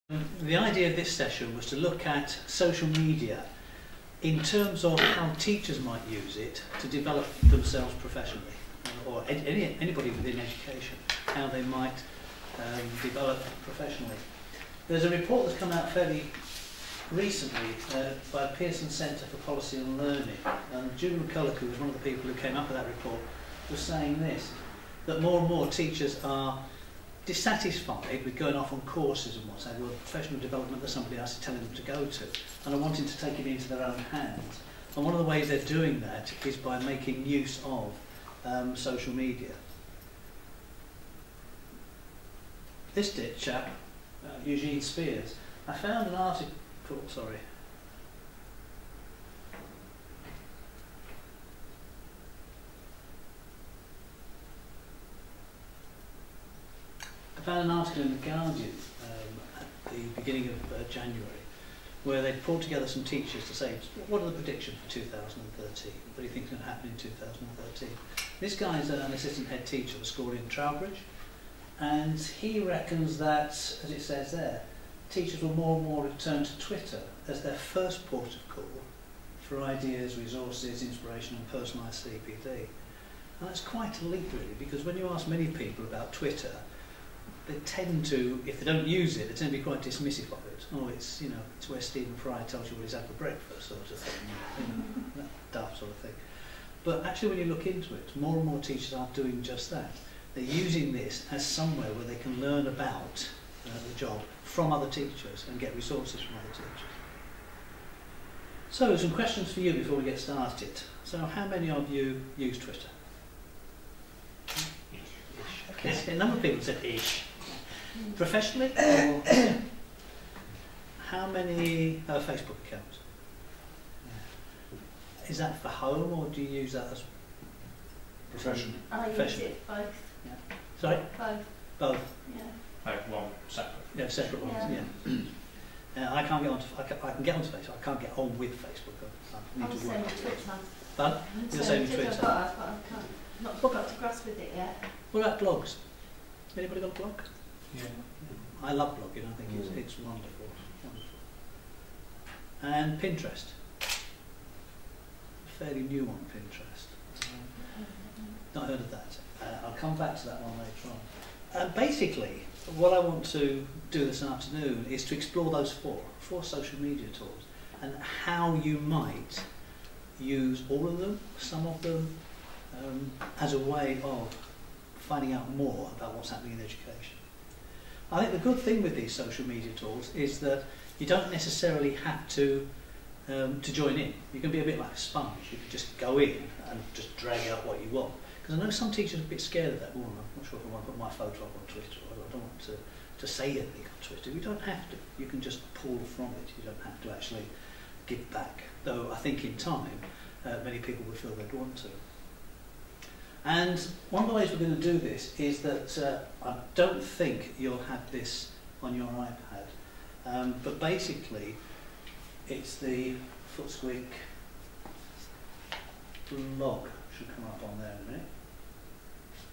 The idea of this session was to look at social media in terms of how teachers might use it to develop themselves professionally, or anybody within education, how they might develop professionally. There's a report that's come out fairly recently by Pearson Centre for Policy and Learning, and Julie McCulloch, who was one of the people who came up with that report, was saying this, that more and more teachers are dissatisfied with going off on courses and what's have, or professional development that somebody else is telling them to go to, and are wanting to take it into their own hands. And one of the ways they're doing that is by making use of social media. This chap, Eugene Spears, I found an article, I found an article in The Guardian at the beginning of January where they pulled together some teachers to say, what are the predictions for 2013? What do you think is going to happen in 2013? This guy is an assistant head teacher at a school in Trowbridge, and he reckons that, as it says there, teachers will more and more return to Twitter as their first port of call for ideas, resources, inspiration and personalised CPD. And that's quite a leap really, because when you ask many people about Twitter, they tend to, if they don't use it, they tend to be quite dismissive of it. Oh, it's, you know, it's where Stephen Fry tells you what he's had for breakfast, sort of thing, you know, that daft sort of thing. But actually when you look into it, more and more teachers are doing just that. They're using this as somewhere where they can learn about the job from other teachers and get resources from other teachers. So some questions for you before we get started. So how many of you use Twitter? Okay. A number of people said ish. Professionally? Or how many Facebook accounts? Is that for home or do you use that as professional? I use it both. Yeah. Sorry? Both. Both? Yeah. Like one separate? Yeah, separate ones, yeah. I can't get onto, I can get onto Facebook, I can't get on with Facebook. I need to work. Twitter. But you're the same with Twitter. But I can't, not got to grasp with it yet. What about blogs? Anybody got a blog? Yeah. I love blogging, I think it's wonderful, wonderful. And Pinterest. Fairly new on Pinterest. Not heard of that. I'll come back to that one later on. Basically, what I want to do this afternoon is to explore those four social media tools and how you might use all of them, some of them, as a way of finding out more about what's happening in education. I think the good thing with these social media tools is that you don't necessarily have to join in. You can be a bit like a sponge. You can just go in and just drag out what you want. Because I know some teachers are a bit scared of that. Oh, I'm not sure if I want to put my photo up on Twitter, or I don't want to say anything on Twitter. You don't have to. You can just pull from it. You don't have to actually give back. Though I think in time, many people would feel they'd want to. And one of the ways we're going to do this is that I don't think you'll have this on your iPad, but basically it's the Footsqueek blog. Should come up on there in a minute.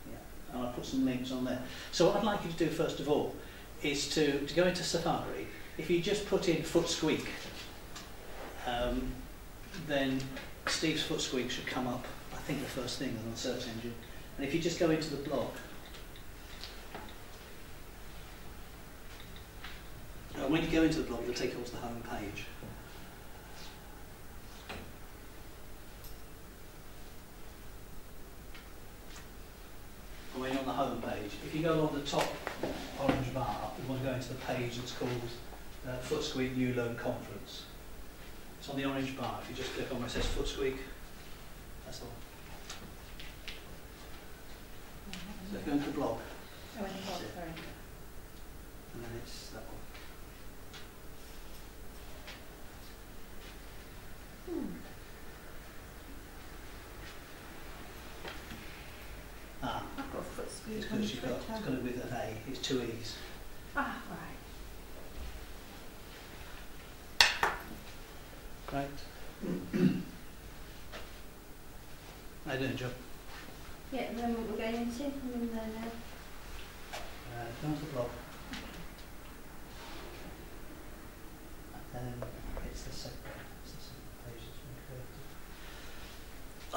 Yeah, and I'll put some links on there. So what I'd like you to do first of all is to go into Safari. If you just put in Footsqueek, then Steve's Footsqueek should come up, I think the first thing on the search engine. And if you just go into the blog, when you go into the blog, it'll take you to the home page. And when you're on the home page, if you go along the top orange bar, you want to go into the page that's called Footsqueek uLearn Conference. It's on the orange bar. If you just click on where it says Footsqueek, that's the one. So go into the blog. Oh, in the blog, sorry. And then it's that one. Ah, I've got Footsqueek it's on because Twitter. it's got it with an A. It's two E's. Ah, right. Right. I did a job. Yeah, and then what we're going into, I'm in there now. Go to the blog.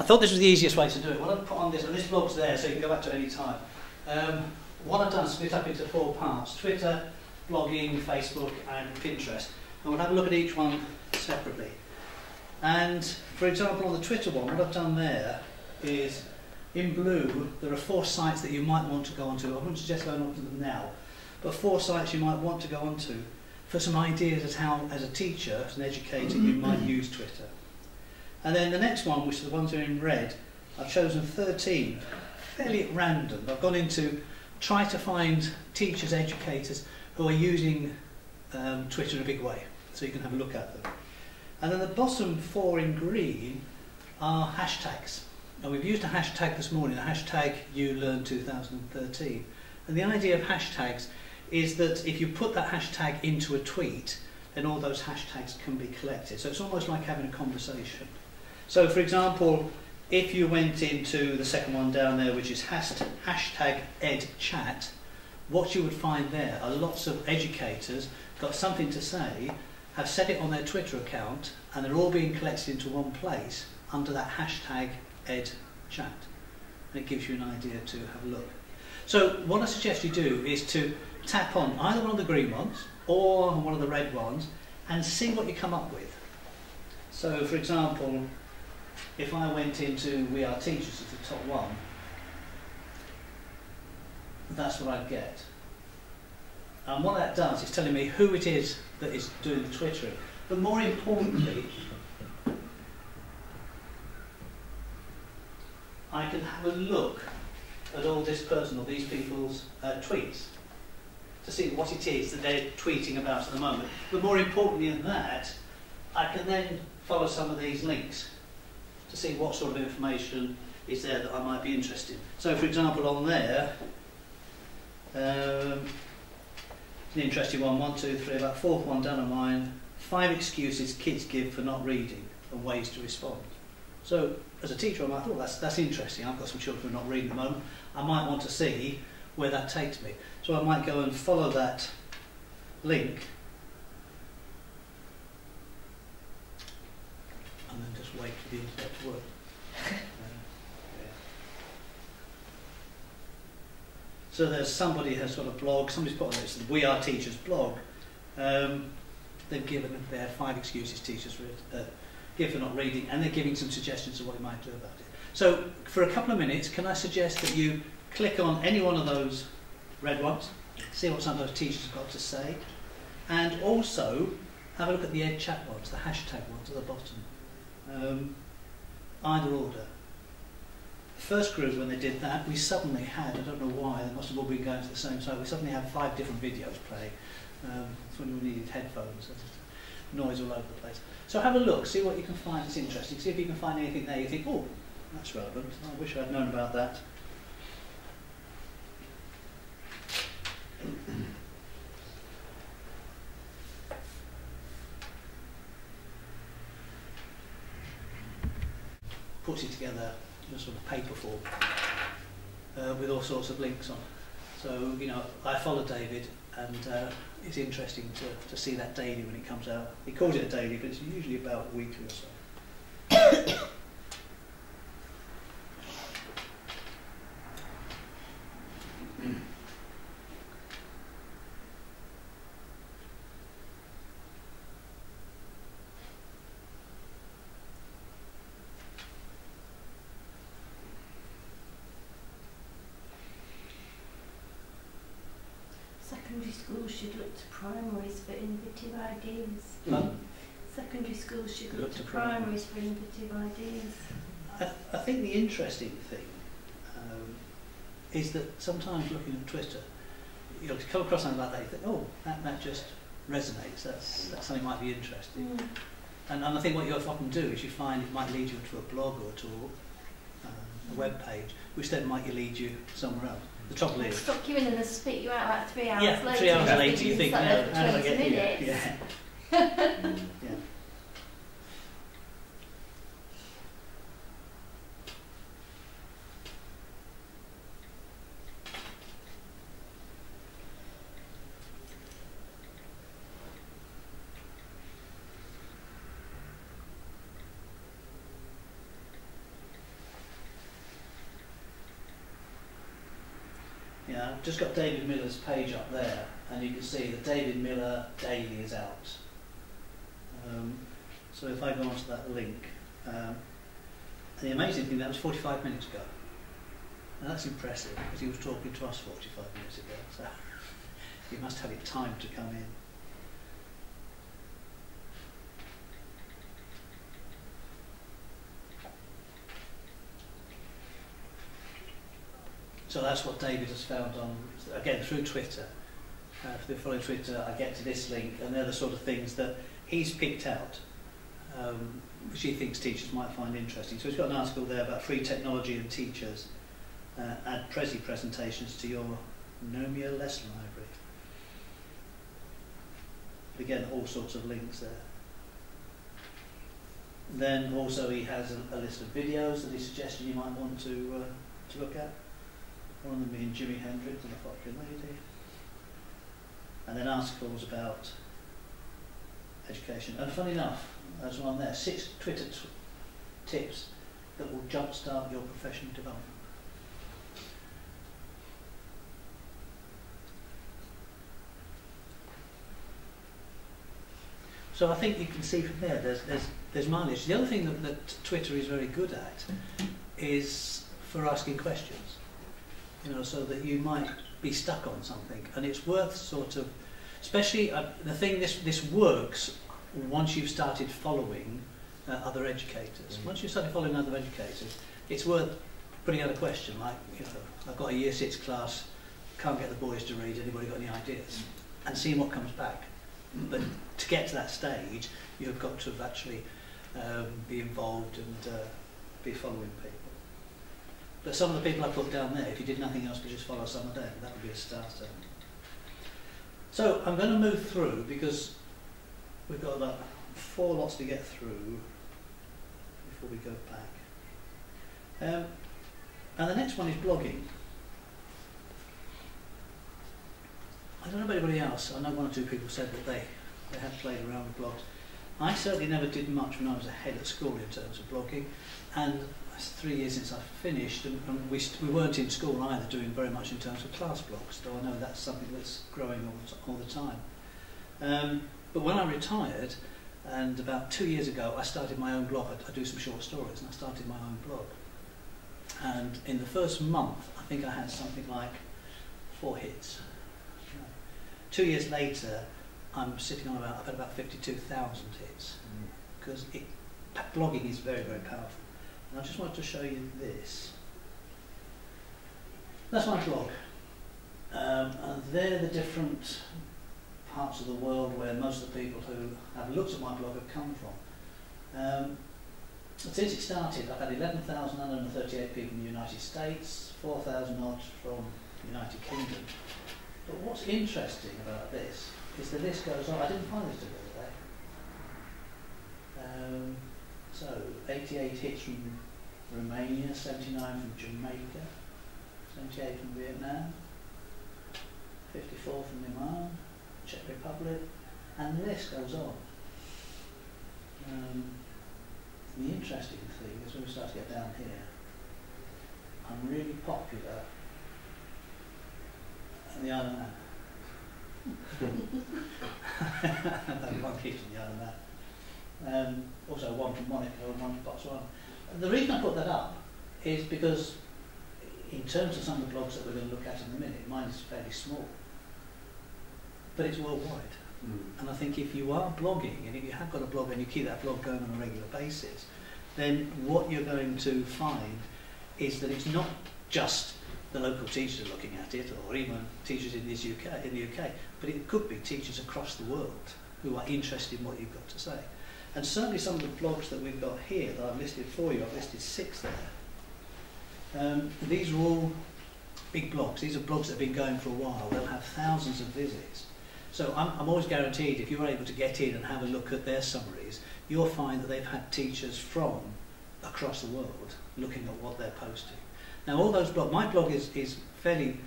thought this was the easiest way to do it. What I've put on this, and this blog's there, so you can go back to it any time. What I've done is split up into 4 parts: Twitter, blogging, Facebook, and Pinterest. And we'll have a look at each one separately. And for example, on the Twitter one, what I've done there is, in blue, there are 4 sites that you might want to go onto. I wouldn't suggest going onto them now, but 4 sites you might want to go onto for some ideas as how, as a teacher, as an educator, you might use Twitter. And then the next one, which are the ones that are in red, I've chosen 13, fairly at random. I've gone into try to find teachers, educators who are using Twitter in a big way, so you can have a look at them. And then the bottom 4 in green are hashtags. And we've used a hashtag this morning, the hashtag uLearn 2013. And the idea of hashtags is that if you put that hashtag into a tweet, then all those hashtags can be collected. So it's almost like having a conversation. So for example, if you went into the second one down there, which is hashtag EdChat, what you would find there are lots of educators got something to say, have set it on their Twitter account, and they're all being collected into one place under that hashtag EdChat. And it gives you an idea to have a look. So what I suggest you do is to tap on either one of the green ones or one of the red ones and see what you come up with. So for example, if I went into We Are Teachers as the top one, that's what I'd get. And what that does is telling me who it is that is doing the twittering. But more importantly, I can have a look at all this person or these people's tweets to see what it is that they're tweeting about at the moment. But more importantly than that, I can then follow some of these links to see what sort of information is there that I might be interested in. So for example, on there, an interesting one, 1, 2, 3, about 4th one down on mine, 5 excuses kids give for not reading and ways to respond. So as a teacher, I might think, well, that's interesting. I've got some children who are not reading at the moment. I might want to see where that takes me. So I might go and follow that link and then just wait for the internet to work. So there's somebody who has got a blog, somebody's put on this, We Are Teachers blog. They've given their 5 excuses teachers give for not reading, and they're giving some suggestions of what you might do about it. So for a couple of minutes, can I suggest that you click on any one of those red ones, see what some of those teachers have got to say, and also have a look at the EdChat ones, the hashtag ones at the bottom. Either order. The first group, when they did that, we suddenly had, I don't know why, they must have all been going to the same site, we suddenly had 5 different videos playing. That's when we needed headphones, noise all over the place. So have a look, see what you can find that's interesting, see if you can find anything there you think, oh, that's relevant, I wish I'd known about that. Puts it together in a sort of paper form with all sorts of links on. So, you know, I follow David, and it's interesting to see that daily when it comes out. He calls it a daily, but it's usually about weekly or so. Secondary schools should look to primaries for innovative ideas. Hmm? Secondary schools should look to primaries for innovative ideas. I think the interesting thing is that sometimes looking at Twitter, you know, to come across something like that, you think, oh, that just resonates, that's something might be interesting. Mm. And I think what you often do is you find it might lead you to a blog or to a web page, which then might lead you somewhere else. The trouble is, Stuck you in and they spit you out like 3 hours later. yeah, 3 hours later you think, no, how did I get here? minutes. Yeah. Yeah. Yeah, I've just got David Miller's page up there, and you can see that David Miller Daily is out. So if I go onto that link, the amazing thing, that was 45 minutes ago. Now that's impressive, because he was talking to us 45 minutes ago, so you must have it timed to come in. So that's what David has found on, again, through Twitter. If they follow Twitter, I get to this link, and they're the sort of things that he's picked out, which he thinks teachers might find interesting. So he's got an article there about free technology and teachers. Add Prezi presentations to your Nomia lesson library. Again, all sorts of links there. Then also he has a list of videos that he suggested you might want to look at. One of them being Jimi Hendrix and the Popular Lady. And then articles about education. And funny enough, there's one there, 6 Twitter tips that will jumpstart your professional development. So I think you can see from there, there's mileage. The other thing that Twitter is very good at is for asking questions. You know, so that you might be stuck on something, and it's worth sort of, especially the thing this works once you've started following other educators. Once you've started following other educators, it's worth putting out a question like, you know, I've got a year 6 class, can't get the boys to read, anybody got any ideas? And seeing what comes back. But to get to that stage, you've got to have actually be involved and be following people. But some of the people I put down there, if you did nothing else but just follow some of them, that would be a starter. So I'm going to move through because we've got about 4 lots to get through before we go back. And the next one is blogging. I don't know about anybody else. I know 1 or 2 people said that they had played around with blogs. I certainly never did much when I was ahead at school in terms of blogging, and it's 3 years since I finished, and we weren't in school either doing very much in terms of class blogs, though I know that's something that's growing all the time. But when I retired, and about 2 years ago, I started my own blog. I do some short stories, and I started my own blog. And in the first month, I think I had something like 4 hits. 2 years later, I'm sitting on I've had about 52,000 hits, because blogging is very, very powerful. And I just wanted to show you this. That's my blog. And they're the different parts of the world where most of the people who have looked at my blog have come from. Since it started, I've had 11,938 people in the United States, 4,000 odd from the United Kingdom. But what's interesting about this is the list goes on. I didn't find this the other day. So 88 hits from Romania, 79 from Jamaica, 78 from Vietnam, 54 from Oman, Czech Republic, and the list goes on. The interesting thing is when we start to get down here, I'm really popular in the Isle of Man. I've 1 hit in the Isle of Man. Also 1 from Monaco and 1 from Botswana. The reason I put that up is because in terms of some of the blogs that we're going to look at in a minute, mine is fairly small. But it's worldwide. And I think if you are blogging, and if you have got a blog and you keep that blog going on a regular basis, then what you're going to find is that it's not just the local teachers looking at it, or even teachers in the UK, but it could be teachers across the world who are interested in what you've got to say. And certainly some of the blogs that we've got here that I've listed for you, I've listed 6 there. These are all big blogs. These are blogs that have been going for a while. They'll have thousands of visits. So I'm always guaranteed if you're able to get in and have a look at their summaries, you'll find that they've had teachers from across the world looking at what they're posting. Now all those blogs, my blog is fairly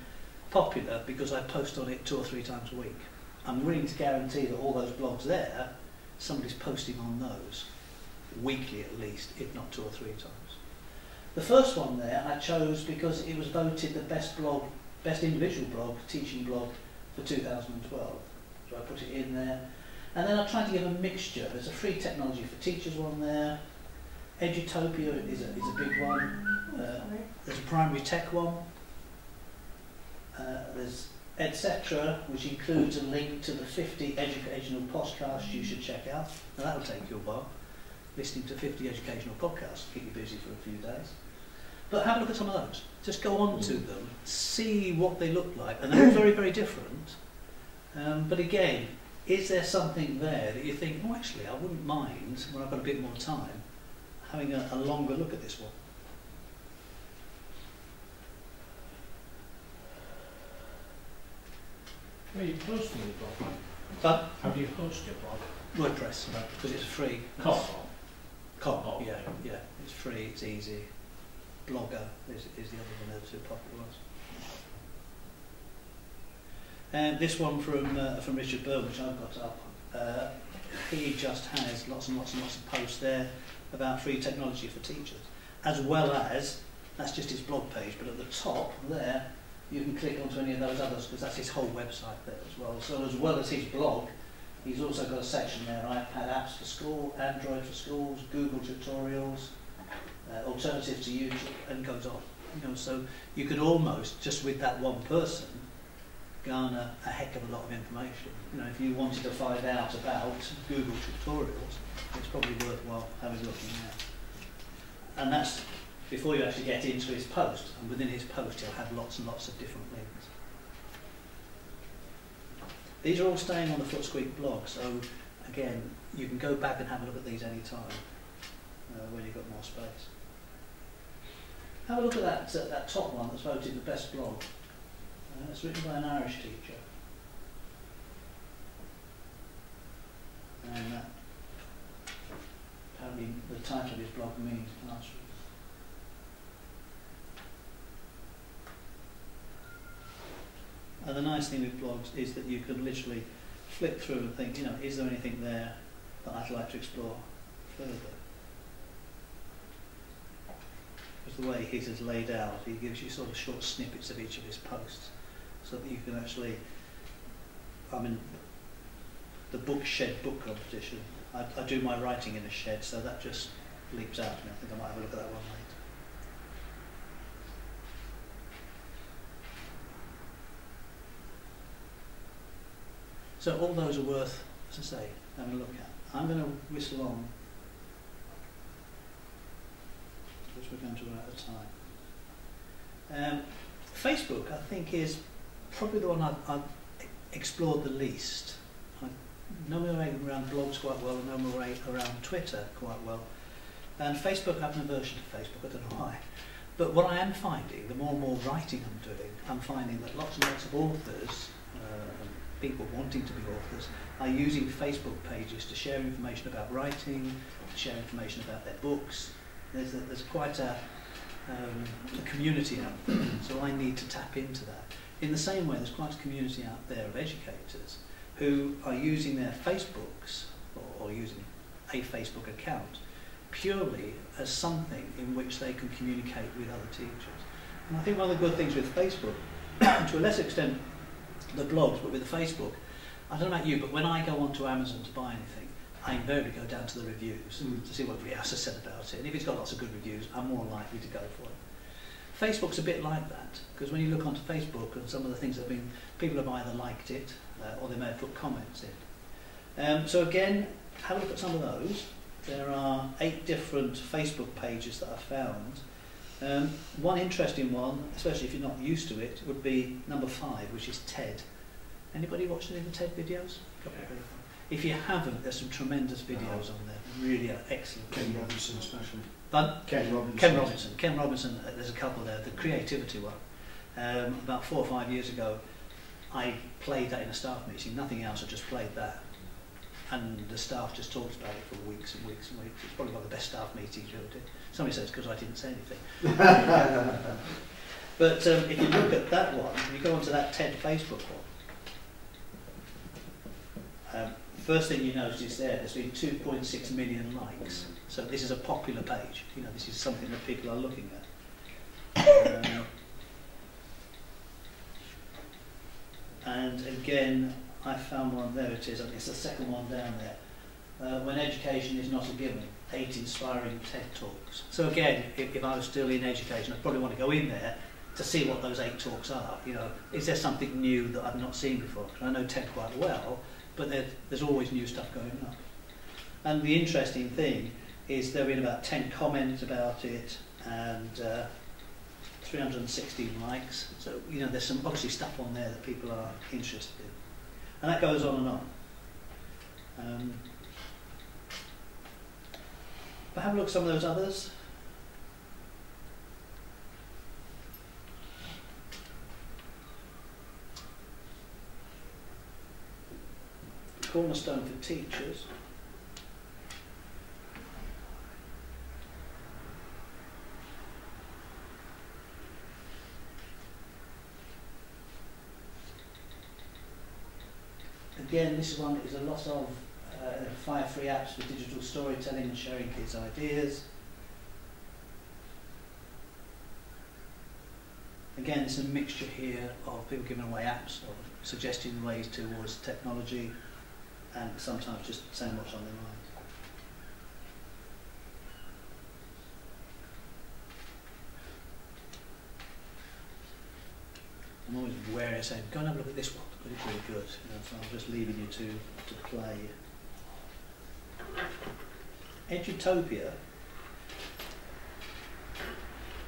popular because I post on it 2 or 3 times a week. I'm willing to guarantee that all those blogs there, somebody's posting on those weekly at least, if not 2 or 3 times. The first one there I chose because it was voted the best blog best individual blog, teaching blog for 2012. So I put it in there. And then I tried to give a mixture. There's a free technology for teachers one there. Edutopia is a big one. There's a primary tech one. There's etc., which includes a link to the 50 educational podcasts you should check out. Now that'll take you a while. Listening to 50 educational podcasts will keep you busy for a few days. But have a look at some of those. Just go on to them, see what they look like. And they're very, very different. But again, is there something there that you think, oh, actually, I wouldn't mind, when I've got a bit more time, having a longer look at this one? Where are you posting your blog? But How do you host your blog? WordPress, because it's free. Com. Com, yeah, it's free, it's easy. Blogger is the other one, the two popular ones. And this one from Richard Byrne, which I've got up, he just has lots and lots and lots of posts there about free technology for teachers, as well as, that's just his blog page, but at the top there, you can click onto any of those others, because that's his whole website there as well. So as well as his blog, he's also got a section there, iPad apps for school, Android for schools, Google tutorials, alternatives to YouTube, and goes on. You know, so you could almost, just with that one person, garner a heck of a lot of information. You know, if you wanted to find out about Google tutorials, it's probably worthwhile having a look in there. And that's before you actually get into his post, and within his post he'll have lots and lots of different links. These are all staying on the Footsqueek blog, so again, you can go back and have a look at these any time when you've got more space. Have a look at that top one that's voted the best blog. It's written by an Irish teacher. And apparently the title of his blog means classroom. And the nice thing with blogs is that you can literally flick through and think, you know, is there anything there that I'd like to explore further? Because the way his is laid out, he gives you sort of short snippets of each of his posts, so that you can actually, I mean, the book shed book competition, I do my writing in a shed, so that just leaps out to me. I think I might have a look at that one later. So all those are worth, as I say, having a look at. I'm going to whistle on, because we're going to run out of time. Facebook, I think, is probably the one I've explored the least. I know my way around blogs quite well, I know my way around Twitter quite well. And Facebook, I have an aversion to Facebook, I don't know why. But what I am finding, the more and more writing I'm doing, I'm finding that lots and lots of authors, people wanting to be authors, are using Facebook pages to share information about writing, to share information about their books. There's quite a community out there, so I need to tap into that. In the same way, there's quite a community out there of educators who are using their Facebooks, or using a Facebook account, purely as something in which they can communicate with other teachers. And I think one of the good things with Facebook, to a lesser extent the blogs, but with the Facebook, I don't know about you, but when I go onto Amazon to buy anything, I invariably go down to the reviews to see what everybody else has said about it. And if it's got lots of good reviews, I'm more likely to go for it. Facebook's a bit like that, because when you look onto Facebook and some of the things that have been, people have either liked it or they may have put comments in. So again, have a look at some of those. There are 8 different Facebook pages that I've found. One interesting one, especially if you're not used to it, would be number 5, which is TED. Anybody watched any of the TED videos? If you haven't, there's some tremendous videos on there. Really excellent. Ken Robinson especially. But Ken Robinson. Ken Robinson, there's a couple there. The creativity one. About 4 or 5 years ago, I played that in a staff meeting. Nothing else, I just played that. And the staff just talked about it for weeks and weeks and weeks. It's probably one of the best staff meetings you ever did. Somebody says because I didn't say anything. But if you look at that one, you go onto that TED Facebook one. First thing you notice is there's been 2.6 million likes. So this is a popular page. You know, this is something that people are looking at. And again, I found one, there it is, it's the second one down there. When education is not a given, 8 inspiring TED Talks. So again, if I was still in education, I'd probably want to go in there to see what those 8 talks are. You know, is there something new that I've not seen before? I know TED quite well, but there's always new stuff going on. And the interesting thing is there have been about 10 comments about it and 316 likes. So, you know, there's some obviously stuff on there that people are interested in. And that goes on and on. But have a look at some of those others. Cornerstone for teachers. Again, this one is a lot of 5 free apps for digital storytelling and sharing kids' ideas. Again, it's a mixture here of people giving away apps or suggesting ways towards technology and sometimes just saying what's on their mind. I'm always wary of saying, go and have a look at this one, but it's really good. You know, so I'm just leaving you to play. Edutopia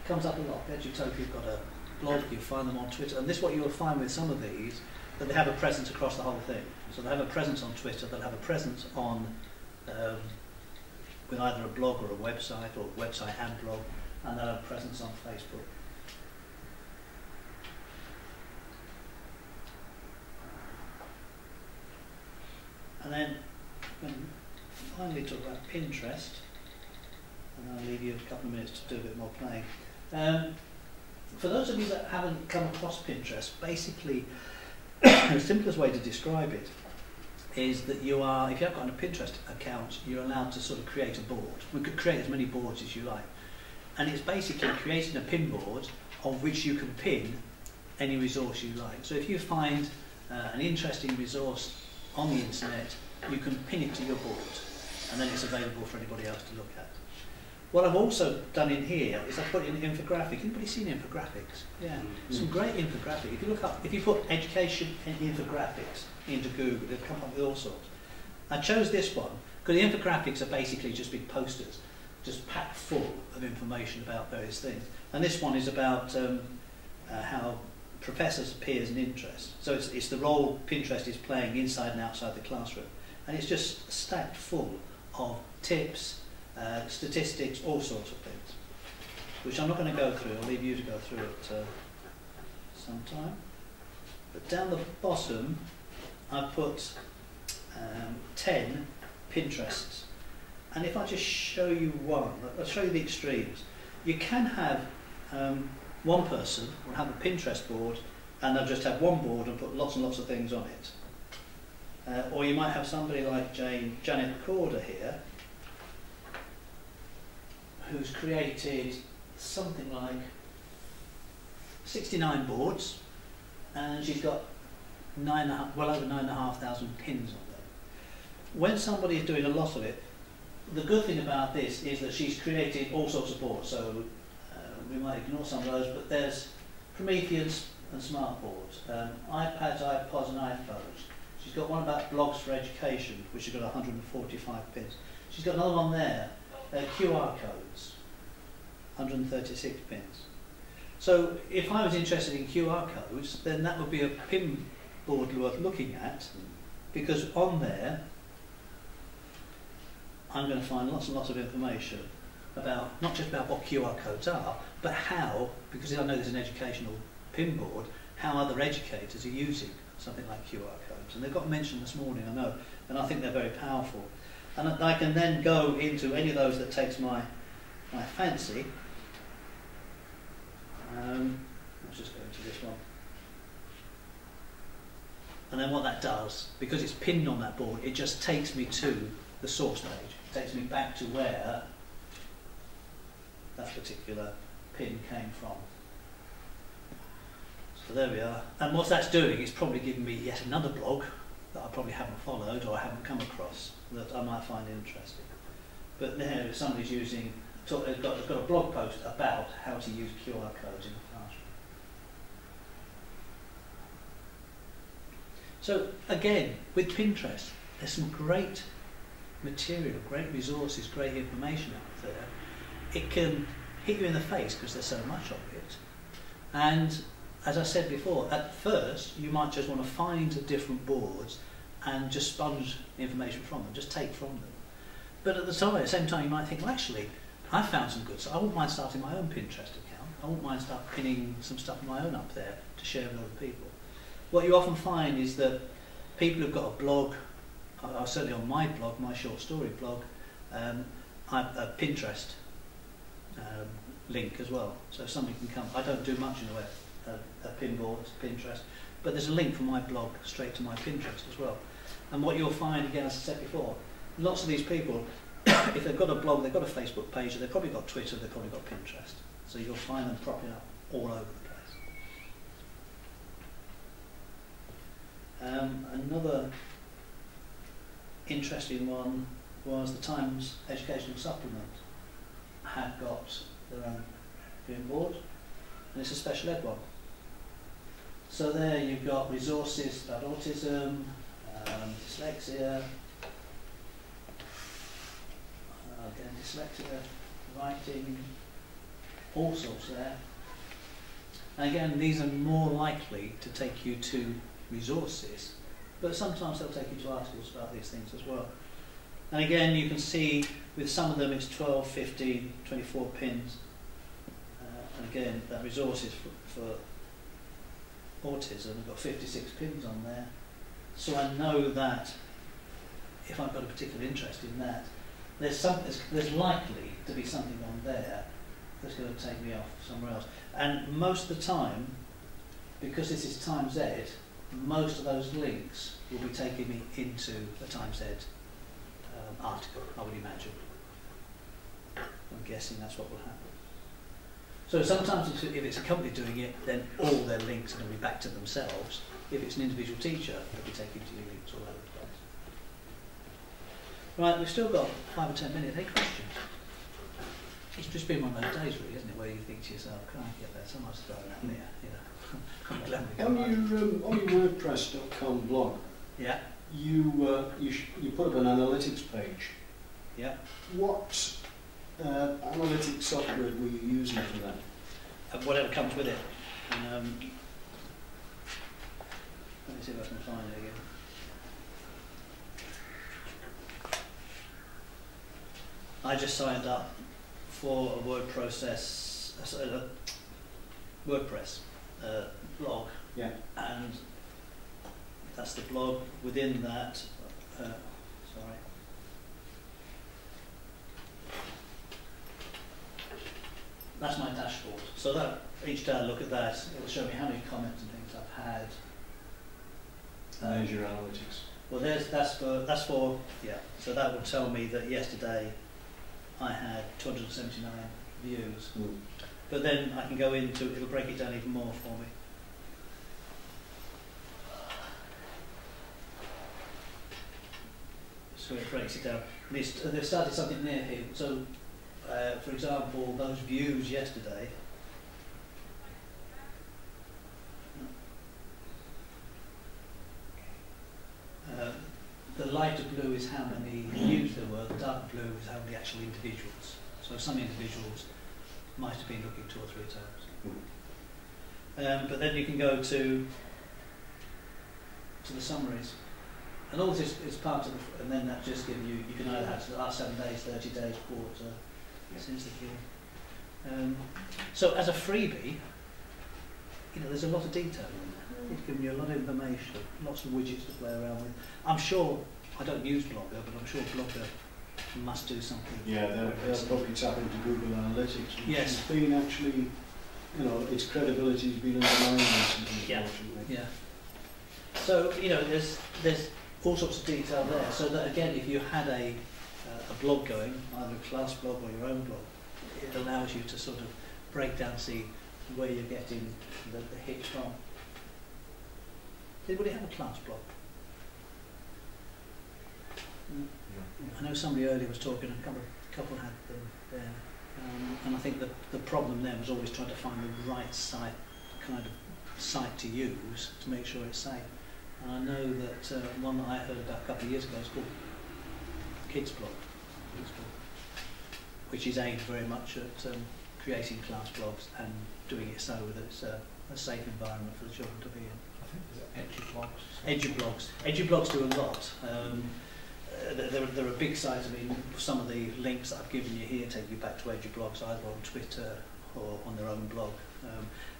comes up a lot. Edutopia's got a blog, you find them on Twitter, and this is what you'll find with some of these, that they have a presence across the whole thing. So they have a presence on Twitter, they'll have a presence on with either a blog or a website, or website and blog, and they'll have a presence on Facebook. And then finally talk about Pinterest, and I'll leave you a couple of minutes to do a bit more playing. For those of you that haven't come across Pinterest, basically the simplest way to describe it is that you are, if you haven't got a Pinterest account, you're allowed to sort of create a board. We could create as many boards as you like. And it's basically creating a pin board of which you can pin any resource you like. So if you find an interesting resource on the internet, you can pin it to your board, and then it's available for anybody else to look at. What I've also done in here is I've put in an infographic. Anybody seen infographics? Yeah, some great infographic. If you look up, if you put education and infographics into Google, it'll come up with all sorts. I chose this one because the infographics are basically just big posters, just packed full of information about various things. And this one is about how professors, peers and interests. So it's the role Pinterest is playing inside and outside the classroom. And it's just stacked full of tips, statistics, all sorts of things, which I'm not going to go through. I'll leave you to go through it sometime. But down the bottom, I put 10 Pinterests. And if I just show you one, I'll show you the extremes. You can have one person will have a Pinterest board and they'll just have one board and put lots and lots of things on it. Or you might have somebody like Janet Corder here, who's created something like 69 boards, and she's got well over 9,500 pins on them. When somebody is doing a lot of it, the good thing about this is that she's created all sorts of boards, so we might ignore some of those, but there's Prometheus and smart boards, iPads, iPods and iPhones. She's got one about blogs for education, which has got 145 pins. She's got another one there, QR codes, 136 pins. So if I was interested in QR codes, then that would be a pin board worth looking at, because on there I'm going to find lots and lots of information about, not just about what QR codes are, but how, because I know there's an educational pin board, how other educators are using something like QR codes. And they've got mentioned this morning, I know, and I think they're very powerful. And I can then go into any of those that takes my fancy. Let's just go into this one. And then what that does, because it's pinned on that board, it just takes me to the source page. It takes me back to where that particular pin came from. So there we are. And what that's doing is probably giving me yet another blog that I probably haven't followed or I haven't come across that I might find interesting. But there, somebody's using, they've got a blog post about how to use QR codes in the classroom. So again, with Pinterest, there's some great material, great resources, great information out there. It can hit you in the face because there's so much of it. And as I said before, at first you might just want to find different boards and just sponge information from them, just take from them. But at the same time you might think, well actually, I found some good stuff. I wouldn't mind starting my own Pinterest account. I wouldn't mind start pinning some stuff of my own up there to share with other people. What you often find is that people who've got a blog, certainly on my blog, my short story blog, I have a Pinterest link as well. So somebody can come. I don't do much in the way of a pin board, Pinterest, but there's a link from my blog straight to my Pinterest as well. And what you'll find, again, as I said before, lots of these people, if they've got a blog, they've got a Facebook page, they've probably got Twitter, they've probably got Pinterest. So you'll find them propping up all over the place. Another interesting one was the Times Educational Supplement had got their own pin board, and it's a special ed one. So there you've got resources about autism, dyslexia, again dyslexia, writing, all sorts there. And again, these are more likely to take you to resources, but sometimes they'll take you to articles about these things as well. And again, you can see with some of them it's 12, 15, 24 pins. And again, that resources for autism, we've got 56 pins on there. So I know that if I've got a particular interest in that, there's likely to be something on there that's going to take me off somewhere else. And most of the time, because this is Times Ed, most of those links will be taking me into the Times Ed article, I would imagine. I'm guessing that's what will happen. So sometimes if it's a company doing it, then all their links are going to be back to themselves. If it's an individual teacher, they'll be taking to your links all over the place. Right, we've still got 5 or 10 minutes. Any questions? It's just been one of those days, really, isn't it, where you think to yourself, can't I get there? Someone's throwing at me, you know. On your WordPress.com blog, yeah, you put up an analytics page. Yeah. What analytics software were you using for that? Whatever comes with it. Let me see if I can find it again. I just signed up for a WordPress blog, yeah, and that's the blog. Within that, sorry, that's my dashboard. So that each day I look at that, it will show me how many comments and things I've had. There's your analytics. Well, that's for yeah. So that will tell me that yesterday I had 279 views. Mm. But then I can go into, it'll break it down even more for me. So it breaks it down. And they've started something near here. So, for example, those views yesterday. The lighter blue is how many views there were, the dark blue is how many actual individuals. So some individuals might have been looking 2 or 3 times. But then you can go to the summaries. And all this is part of and then that just gives you, you can either have the last 7 days, 30 days, quarter, since the beginning. So as a freebie, you know, there's a lot of detail in there. It's giving you a lot of information, lots of widgets to play around with. I'm sure, I don't use Blogger, but I'm sure Blogger must do something. Yeah, they'll probably tap into Google Analytics, which yes. has been actually, you know, its credibility has been undermined recently. Yeah, yeah. So, you know, there's all sorts of detail there. So that again, if you had a blog going, either a class blog or your own blog, it allows you to sort of break down, see where you're getting the hits from. Anybody have a class blog? I know somebody earlier was talking, a couple had them there, and I think the problem there was always trying to find the right kind of site to use to make sure it's safe. And I know that one that I heard about a couple of years ago is called Kids Blog, which is aimed very much at creating class blogs and doing it so that it's a safe environment for the children to be in. I think there's EduBlogs. EduBlogs do a lot. There are big sites. I mean, some of the links that I've given you here take you back to EduBlogs, either on Twitter or on their own blog.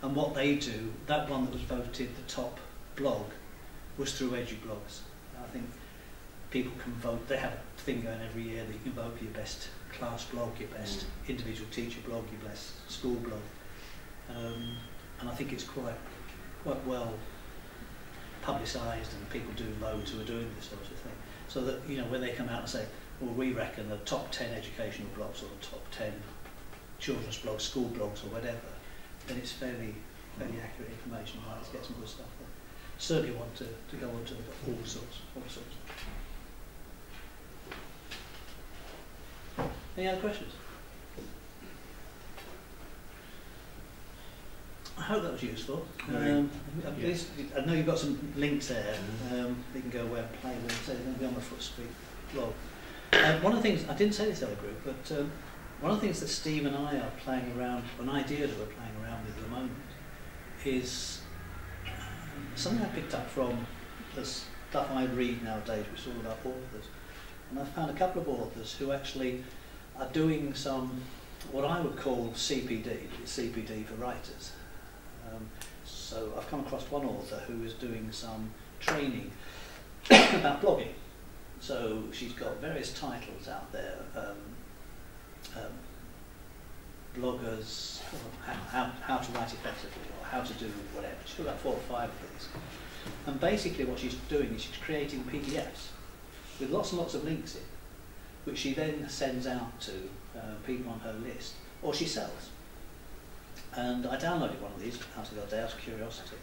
And what they do, that one that was voted the top blog was through EduBlogs. I think people can vote. They have a thing going every year that you can vote for your best class blog, your best individual teacher blog, your best school blog. And I think it's quite well publicised, and people do vote who are doing this sort of thing. So that, you know, when they come out and say, well, we reckon the top 10 educational blogs or the top 10 children's blogs, school blogs or whatever, then it's fairly accurate information. Right, let's get some good stuff there. Certainly want to go on to all sorts. Any other questions? I hope that was useful. I know you've got some links there. You can go away and play with. So they're going to be on the Footsqueek blog. One of the things, I didn't say this to the other group, but one of the things that Steve and I are playing around, an idea that we're playing around with at the moment, is something I picked up from the stuff I read nowadays, which is all about authors. And I've found a couple of authors who actually are doing some, what I would call CPD, but it's CPD for writers. So I've come across one author who is doing some training about blogging. So she's got various titles out there, bloggers, how to write effectively, or how to do whatever. She's got about 4 or 5 of these. And basically what she's doing is she's creating PDFs with lots and lots of links in, which she then sends out to people on her list, or she sells. And I downloaded one of these out of the other day out of curiosity,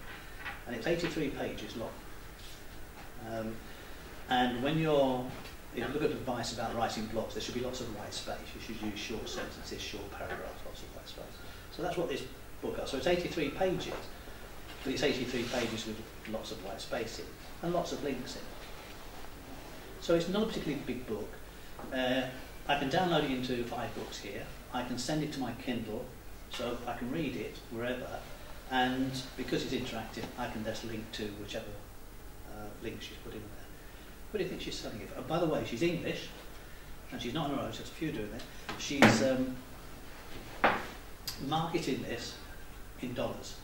and it's 83 pages long. And when you look at advice about writing blogs, there should be lots of white space. You should use short sentences, short paragraphs, lots of white space. So that's what this book does. So it's 83 pages, but it's 83 pages with lots of white space in, and lots of links in. So it's not a particularly big book. I can download it into iBooks here. I can send it to my Kindle, so I can read it wherever, and because it's interactive, I can just link to whichever link she's put in there. What do you think she's selling it for? Oh, by the way, she's English, and she's not on her own, so there's a few doing it. She's marketing this in dollars.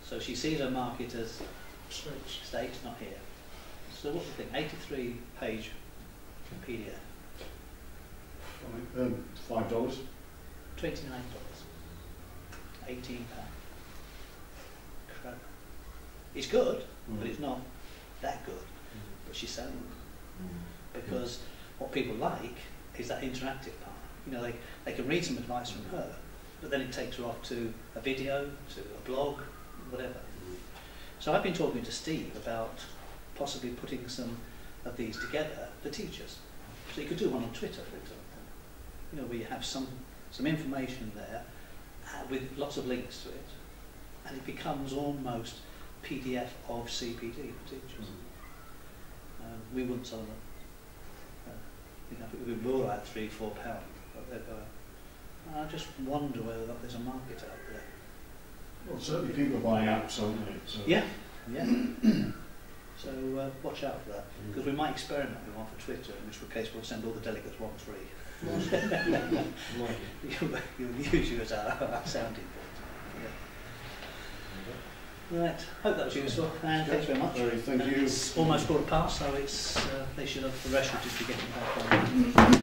So she sees her market as States, not here. So what do you think? 83 page PDF. $5. $29. £18. Crap. It's good, but it's not that good. But she's selling it. Because what people like is that interactive part. You know, they can read some advice from her, but then it takes her off to a video, to a blog, whatever. So I've been talking to Steve about possibly putting some of these together for teachers. So you could do one on Twitter, for example. You know, where you have some information there with lots of links to it, and it becomes almost PDF of CPD for teachers. We wouldn't sell them. You know, we were like £3 or £4, but they're going. I just wonder whether there's a market out there. Well, certainly people are buying apps, aren't they? So. Yeah. So watch out for that, because we might experiment with one for Twitter, in which case we'll send all the delegates one free. You'll use you as our sounding board. Yeah. Right, hope that was useful, and thanks very much. Thank you. It's almost 4:15, so it's they should have, the rest should just be getting back on.